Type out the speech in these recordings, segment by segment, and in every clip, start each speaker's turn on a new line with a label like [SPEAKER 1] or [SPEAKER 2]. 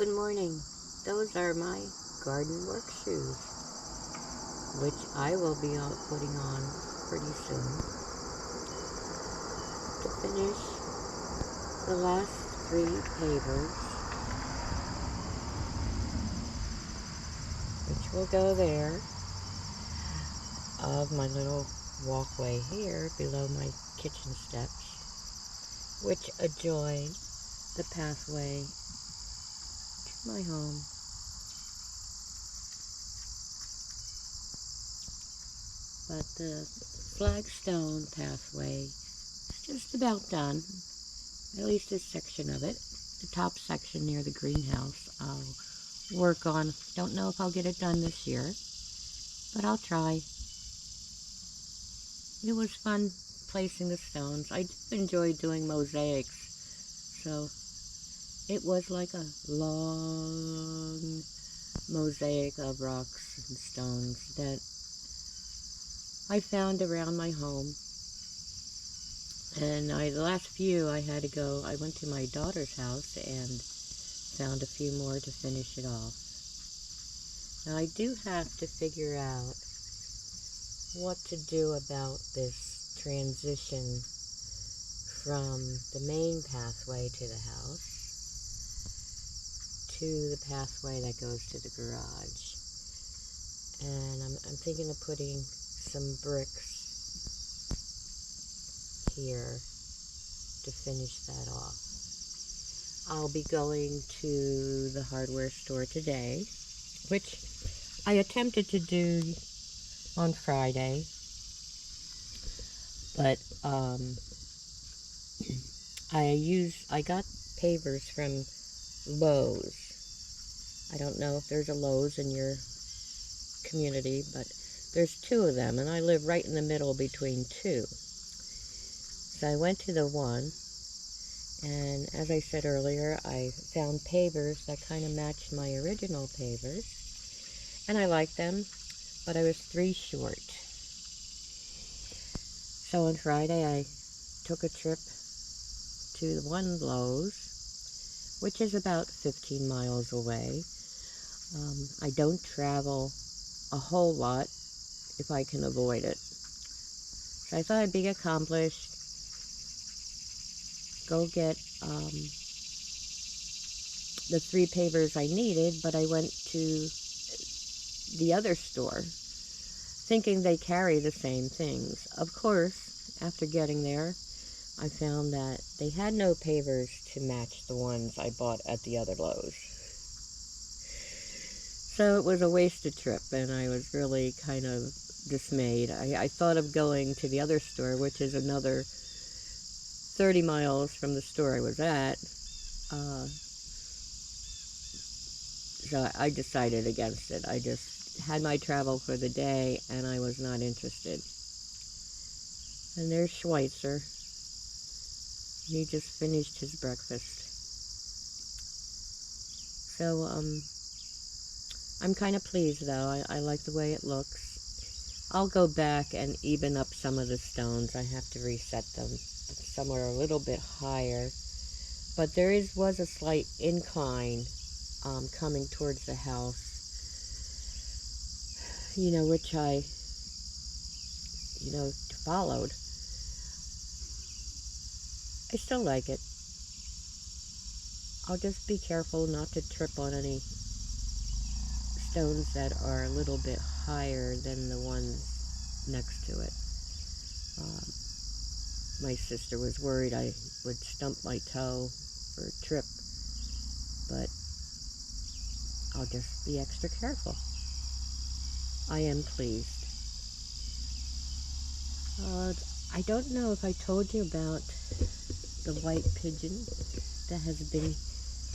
[SPEAKER 1] Good morning. Those are my garden work shoes, which I will be putting on pretty soon to finish the last 3 pavers, which will go there, of my little walkway here below my kitchen steps, which adjoin the pathway to my home. But the flagstone pathway is just about done, at least this section of it. The top section near the greenhouse I'll work on. Don't know if I'll get it done this year, but I'll try. It was fun placing the stones. I do enjoy doing mosaics, so it was like a long mosaic of rocks and stones that I found around my home. And the last few I went to my daughter's house and found a few more to finish it off. Now I do have to figure out what to do about this transition from the main pathway to the house to the pathway that goes to the garage. And I'm thinking of putting some bricks here to finish that off. I'll be going to the hardware store today, which I attempted to do on Friday, but I got pavers from Lowe's. I don't know if there's a Lowe's in your community, but there's 2 of them, and I live right in the middle between 2. So I went to the one, and as I said earlier, I found pavers that kind of matched my original pavers, and I liked them, but I was 3 short. So on Friday, I took a trip to the one Lowe's, which is about 15 miles away. I don't travel a whole lot if I can avoid it. So I thought I'd be accomplished, go get the 3 pavers I needed, but I went to the other store thinking they carry the same things. Of course, after getting there, I found that they had no pavers to match the ones I bought at the other Lowe's. So it was a wasted trip, and I was really kind of dismayed. I thought of going to the other store, which is another 30 miles from the store I was at. So I decided against it. I just had my travel for the day, and I was not interested. And there's Schweitzer. He just finished his breakfast. So, I'm kind of pleased, though. I like the way it looks. I'll go back and even up some of the stones. I have to reset them. Some are a little bit higher. But there was a slight incline coming towards the house, which I, followed. I still like it. I'll just be careful not to trip on any stones that are a little bit higher than the ones next to it. My sister was worried I would stump my toe or trip, but I'll just be extra careful. I am pleased. I don't know if I told you about the white pigeon that has been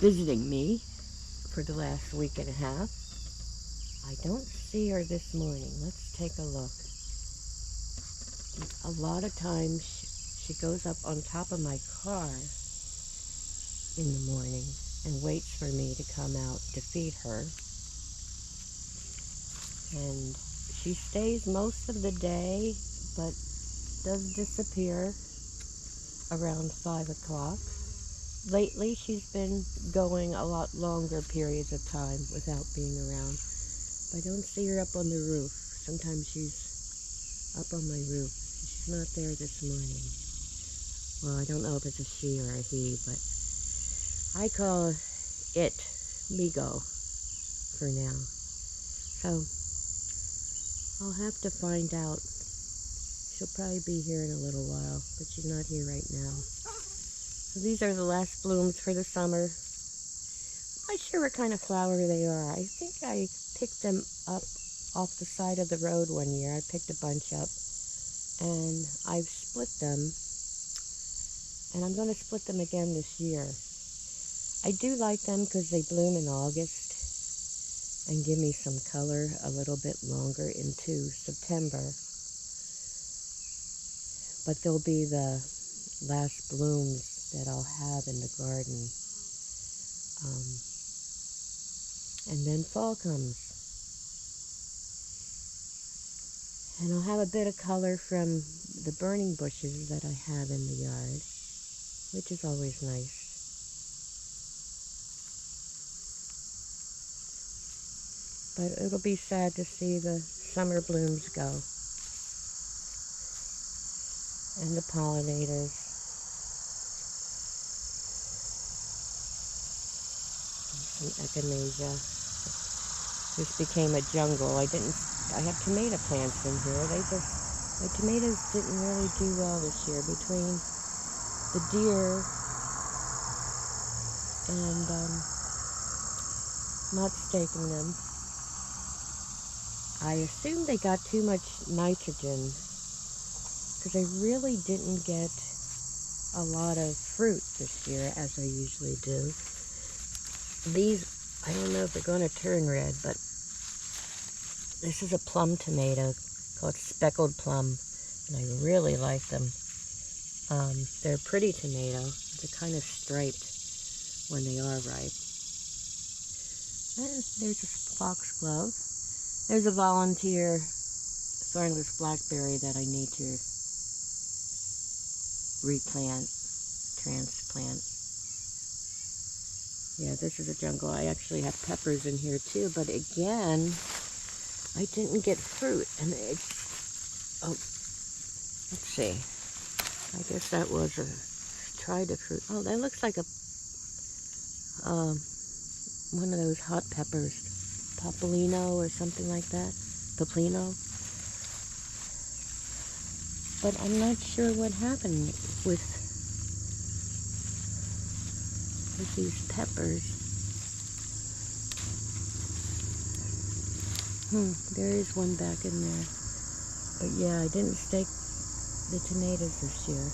[SPEAKER 1] visiting me for the last week and a half. I don't see her this morning. Let's take a look. A lot of times she goes up on top of my car in the morning and waits for me to come out to feed her. And she stays most of the day, but does disappear around 5 o'clock. lately she's been going a lot longer periods of time without being around. But I don't see her up on the roof. Sometimes she's up on my roof. She's not there this morning. Well, I don't know if it's a she or a he, but I call it Migo for now. So I'll have to find out. She'll probably be here in a little while, but she's not here right now. So these are the last blooms for the summer. I'm not sure what kind of flower they are. I think I picked them up off the side of the road one year. I picked a bunch up, and I've split them, and I'm going to split them again this year. I do like them because they bloom in August and give me some color a little bit longer into September. But they'll be the last blooms that I'll have in the garden. And then fall comes. And I'll have a bit of color from the burning bushes that I have in the yard, which is always nice. But it'll be sad to see the summer blooms go. And the pollinators. And some echinacea. This became a jungle. I have tomato plants in here. My tomatoes didn't really do well this year between the deer and not staking them. I assumed they got too much nitrogen because I really didn't get a lot of fruit this year as I usually do. These, I don't know if they're going to turn red, but this is a plum tomato called speckled plum, and I really like them. They're a pretty tomato. They're kind of striped when they are ripe. And there's a foxglove. There's a volunteer thornless blackberry that I need to transplant. Yeah, this is a jungle. I actually have peppers in here too, but again, I didn't get fruit, and let's see. I guess that was tried a fruit. Oh, that looks like one of those hot peppers, Popolino or something like that, Poplino. But I'm not sure what happened with these peppers. There is one back in there. But yeah, I didn't stake the tomatoes this year.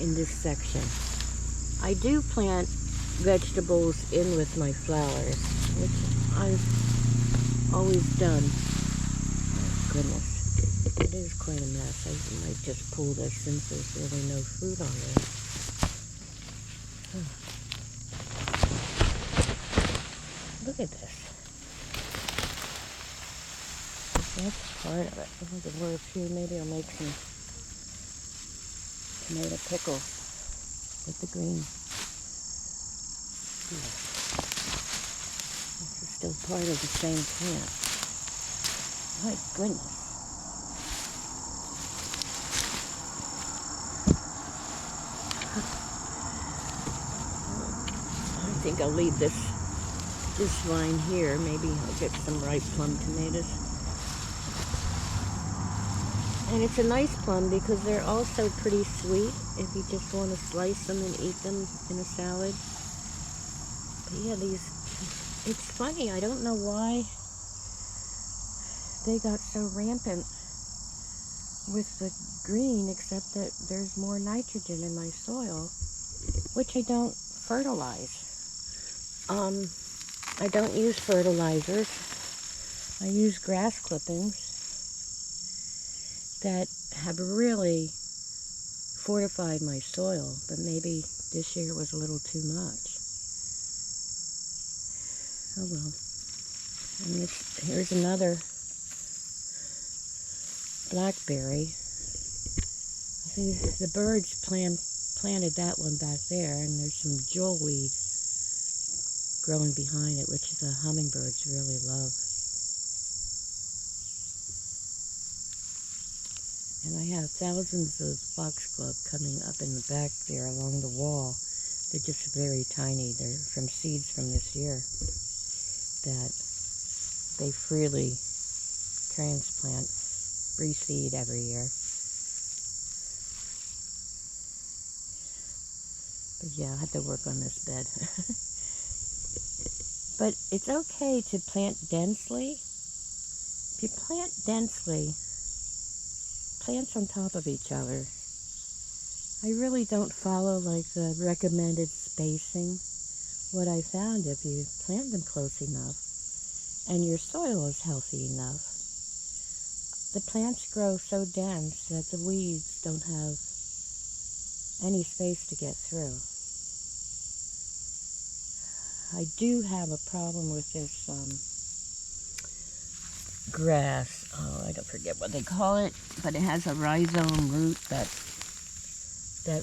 [SPEAKER 1] In this section. I do plant vegetables in with my flowers, which I've always done. Oh, goodness. It is quite a mess. I might just pull this since there's really no fruit on there. Look at this. That's part of it. There's a little few. Maybe I'll make some tomato pickles with the green. Yeah. This is still part of the same plant. My goodness. I think I'll leave this vine here. Maybe I'll get some ripe plum tomatoes. And it's a nice plum because they're also pretty sweet if you just want to slice them and eat them in a salad. But yeah, it's funny. I don't know why they got so rampant with the green, except that there's more nitrogen in my soil, which I don't fertilize. I don't use fertilizers. I use grass clippings that have really fortified my soil, but maybe this year was a little too much. Oh well. And here's another blackberry. See, the birds planted that one back there, and there's some jewelweed growing behind it, which the hummingbirds really love. And I have thousands of foxglove coming up in the back there along the wall. They're just very tiny. They're from seeds from this year that they freely transplant, reseed every year. But yeah, I have to work on this bed. But it's okay to plant densely. If you plant densely, plants on top of each other, I really don't follow like the recommended spacing. What I found, if you plant them close enough and your soil is healthy enough, the plants grow so dense that the weeds don't have any space to get through. I do have a problem with this grass. Oh, I don't forget what they call it, but it has a rhizome root that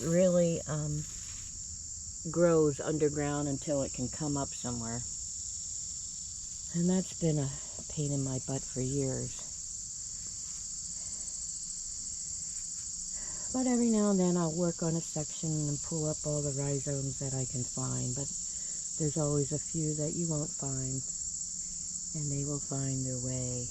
[SPEAKER 1] really grows underground until it can come up somewhere. And that's been a pain in my butt for years. But every now and then I'll work on a section and pull up all the rhizomes that I can find. But there's always a few that you won't find, and they will find their way.